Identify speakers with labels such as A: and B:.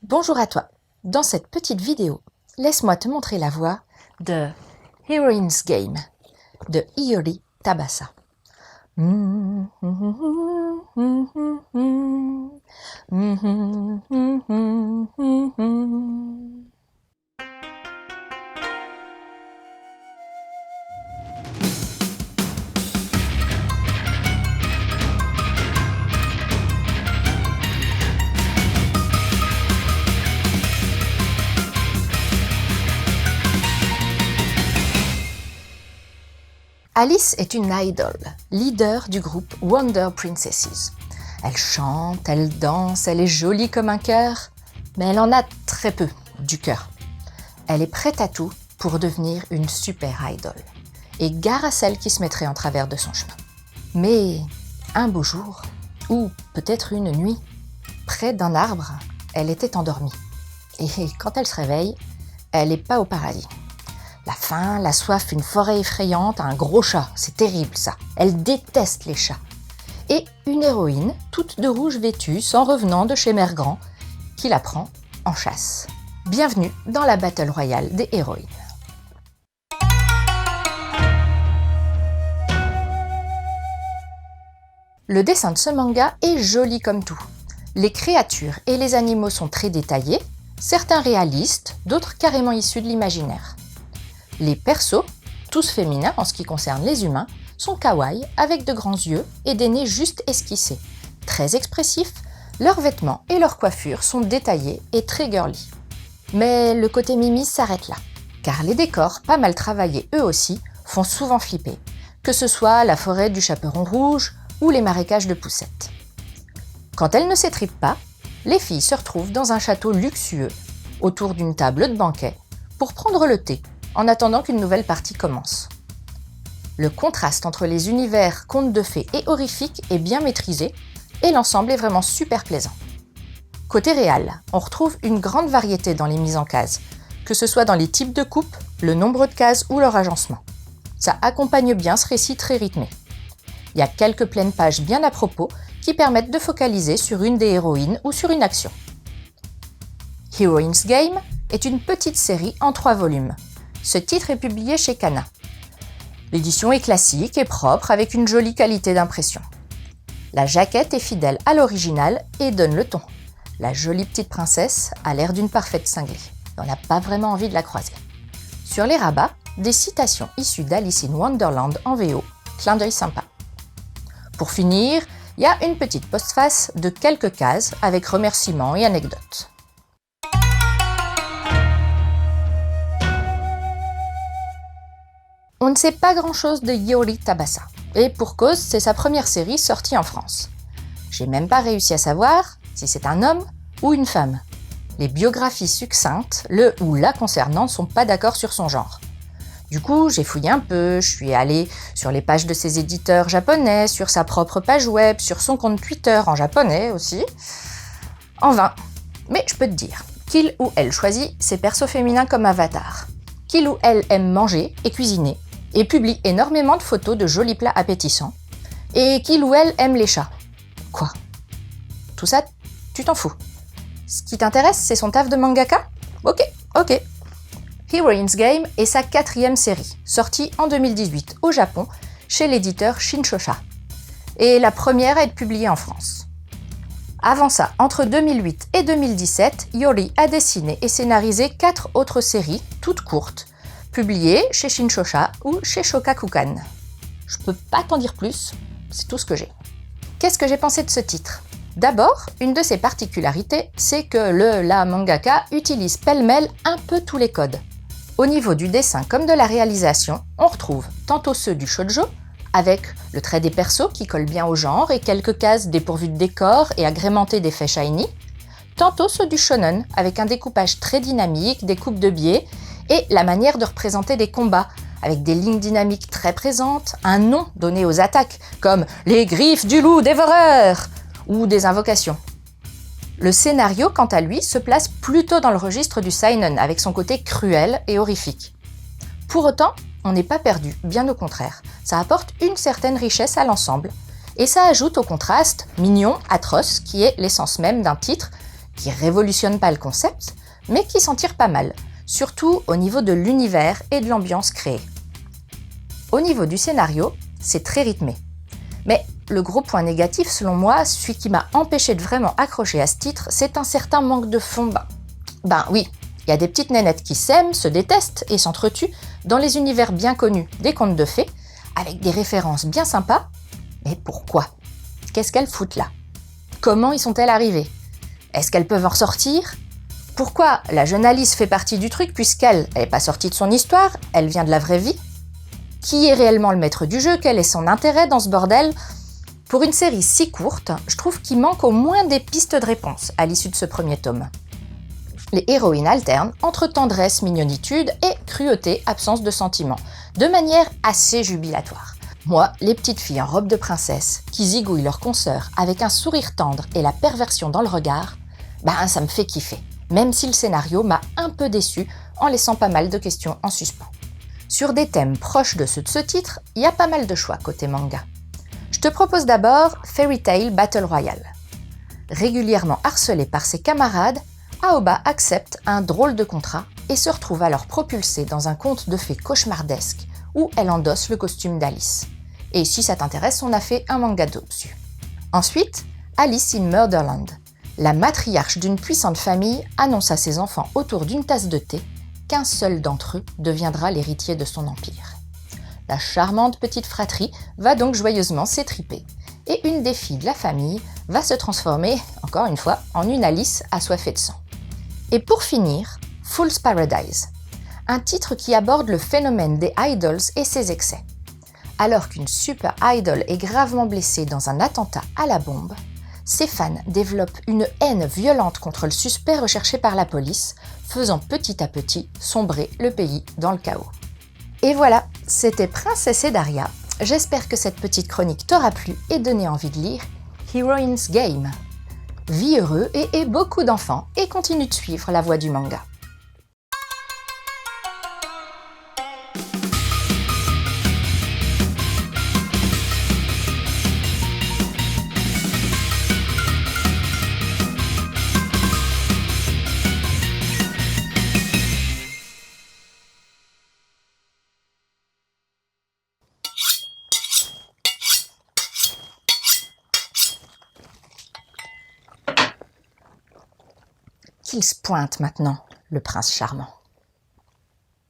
A: Bonjour à toi. Dans cette petite vidéo, laisse-moi te montrer la voix de Heroine's Game de Iori Tabasa. Alice est une idol, leader du groupe Wonder Princesses. Elle chante, elle danse, elle est jolie comme un cœur, mais elle en a très peu du cœur. Elle est prête à tout pour devenir une super idol, et gare à celle qui se mettrait en travers de son chemin. Mais un beau jour, ou peut-être une nuit, près d'un arbre, elle était endormie. Et quand elle se réveille, elle n'est pas au paradis. La faim, la soif, une forêt effrayante, un gros chat, c'est terrible ça. Elle déteste les chats. Et une héroïne, toute de rouge vêtue, s'en revenant de chez Mère Grand, qui la prend en chasse. Bienvenue dans la Battle Royale des héroïnes. Le dessin de ce manga est joli comme tout. Les créatures et les animaux sont très détaillés, certains réalistes, d'autres carrément issus de l'imaginaire. Les persos, tous féminins en ce qui concerne les humains, sont kawaii avec de grands yeux et des nez juste esquissés. Très expressifs, leurs vêtements et leurs coiffures sont détaillés et très girly. Mais le côté mimi s'arrête là, car les décors, pas mal travaillés eux aussi, font souvent flipper, que ce soit la forêt du Chaperon Rouge ou les marécages de Poucettes. Quand elles ne s'étripent pas, les filles se retrouvent dans un château luxueux, autour d'une table de banquet, pour prendre le thé, en attendant qu'une nouvelle partie commence. Le contraste entre les univers contes de fées et horrifiques est bien maîtrisé, et l'ensemble est vraiment super plaisant. Côté réal, on retrouve une grande variété dans les mises en cases, que ce soit dans les types de coupes, le nombre de cases ou leur agencement. Ça accompagne bien ce récit très rythmé. Il y a quelques pleines pages bien à propos qui permettent de focaliser sur une des héroïnes ou sur une action. Heroine's Game est une petite série en 3 volumes. Ce titre est publié chez Kana. L'édition est classique et propre avec une jolie qualité d'impression. La jaquette est fidèle à l'original et donne le ton. La jolie petite princesse a l'air d'une parfaite cinglée. On n'a pas vraiment envie de la croiser. Sur les rabats, des citations issues d'Alice in Wonderland en VO, clin d'œil sympa. Pour finir, il y a une petite postface de quelques cases avec remerciements et anecdotes. On ne sait pas grand-chose de Iori Tabasa, et pour cause, c'est sa première série sortie en France. J'ai même pas réussi à savoir si c'est un homme ou une femme. Les biographies succinctes, le ou la concernant, ne sont pas d'accord sur son genre. Du coup, j'ai fouillé un peu, je suis allée sur les pages de ses éditeurs japonais, sur sa propre page web, sur son compte Twitter en japonais aussi. En vain. Mais je peux te dire qu'il ou elle choisit ses persos féminins comme avatar. Qu'il ou elle aime manger et cuisiner, et publie énormément de photos de jolis plats appétissants, et qu'il ou elle aime les chats. Quoi ? Tout ça, tu t'en fous. Ce qui t'intéresse, c'est son taf de mangaka ? Ok. Heroine's Game est sa 4e série, sortie en 2018 au Japon, chez l'éditeur Shinchosha, et la première à être publiée en France. Avant ça, entre 2008 et 2017, Iori a dessiné et scénarisé 4 autres séries, toutes courtes, publiées chez Shinchosha ou chez Shogakukan. Je peux pas t'en dire plus, c'est tout ce que j'ai. Qu'est-ce que j'ai pensé de ce titre ? D'abord, une de ses particularités, c'est que la mangaka utilise pêle-mêle un peu tous les codes. Au niveau du dessin comme de la réalisation, on retrouve tantôt ceux du shoujo, avec le trait des persos qui colle bien au genre et quelques cases dépourvues de décor et agrémentées d'effets shiny, tantôt ceux du shonen, avec un découpage très dynamique, des coupes de biais et la manière de représenter des combats, avec des lignes dynamiques très présentes, un nom donné aux attaques, comme les griffes du loup dévoreur, ou des invocations. Le scénario, quant à lui, se place plutôt dans le registre du seinen, avec son côté cruel et horrifique. Pour autant, on n'est pas perdu, bien au contraire. Ça apporte une certaine richesse à l'ensemble, et ça ajoute au contraste mignon, atroce, qui est l'essence même d'un titre qui révolutionnent pas le concept, mais qui s'en tirent pas mal, surtout au niveau de l'univers et de l'ambiance créée. Au niveau du scénario, c'est très rythmé. Mais le gros point négatif, selon moi, celui qui m'a empêché de vraiment accrocher à ce titre, c'est un certain manque de fond. Oui, il y a des petites nénettes qui s'aiment, se détestent et s'entretuent dans les univers bien connus des contes de fées, avec des références bien sympas. Mais pourquoi? Qu'est-ce qu'elles foutent là? Comment y sont-elles arrivées? Est-ce qu'elles peuvent en ressortir? Pourquoi la jeune Alice fait partie du truc puisqu'elle n'est pas sortie de son histoire, elle vient de la vraie vie? Qui est réellement le maître du jeu? Quel est son intérêt dans ce bordel? Pour une série si courte, je trouve qu'il manque au moins des pistes de réponse à l'issue de ce premier tome. Les héroïnes alternent entre tendresse, mignonitude et cruauté, absence de sentiments, de manière assez jubilatoire. Moi, les petites filles en robe de princesse qui zigouillent leurs consoeurs avec un sourire tendre et la perversion dans le regard, ça me fait kiffer, même si le scénario m'a un peu déçu en laissant pas mal de questions en suspens. Sur des thèmes proches de ceux de ce titre, il y a pas mal de choix côté manga. Je te propose d'abord Fairy Tail Battle Royale. Régulièrement harcelée par ses camarades, Aoba accepte un drôle de contrat et se retrouve alors propulsée dans un conte de fées cauchemardesque où elle endosse le costume d'Alice. Et si ça t'intéresse, on a fait un manga dessus. Ensuite, Alice in Murderland. La matriarche d'une puissante famille annonce à ses enfants autour d'une tasse de thé qu'un seul d'entre eux deviendra l'héritier de son empire. La charmante petite fratrie va donc joyeusement s'étriper, et une des filles de la famille va se transformer, encore une fois, en une Alice assoiffée de sang. Et pour finir, Fool's Paradise, un titre qui aborde le phénomène des idols et ses excès. Alors qu'une super idol est gravement blessée dans un attentat à la bombe, ses fans développent une haine violente contre le suspect recherché par la police, faisant petit à petit sombrer le pays dans le chaos. Et voilà, c'était Princesse et Daria. J'espère que cette petite chronique t'aura plu et donné envie de lire Heroines Game. Vis heureux et aie beaucoup d'enfants et continue de suivre la voie du manga. Qu'il se pointe maintenant, le prince charmant.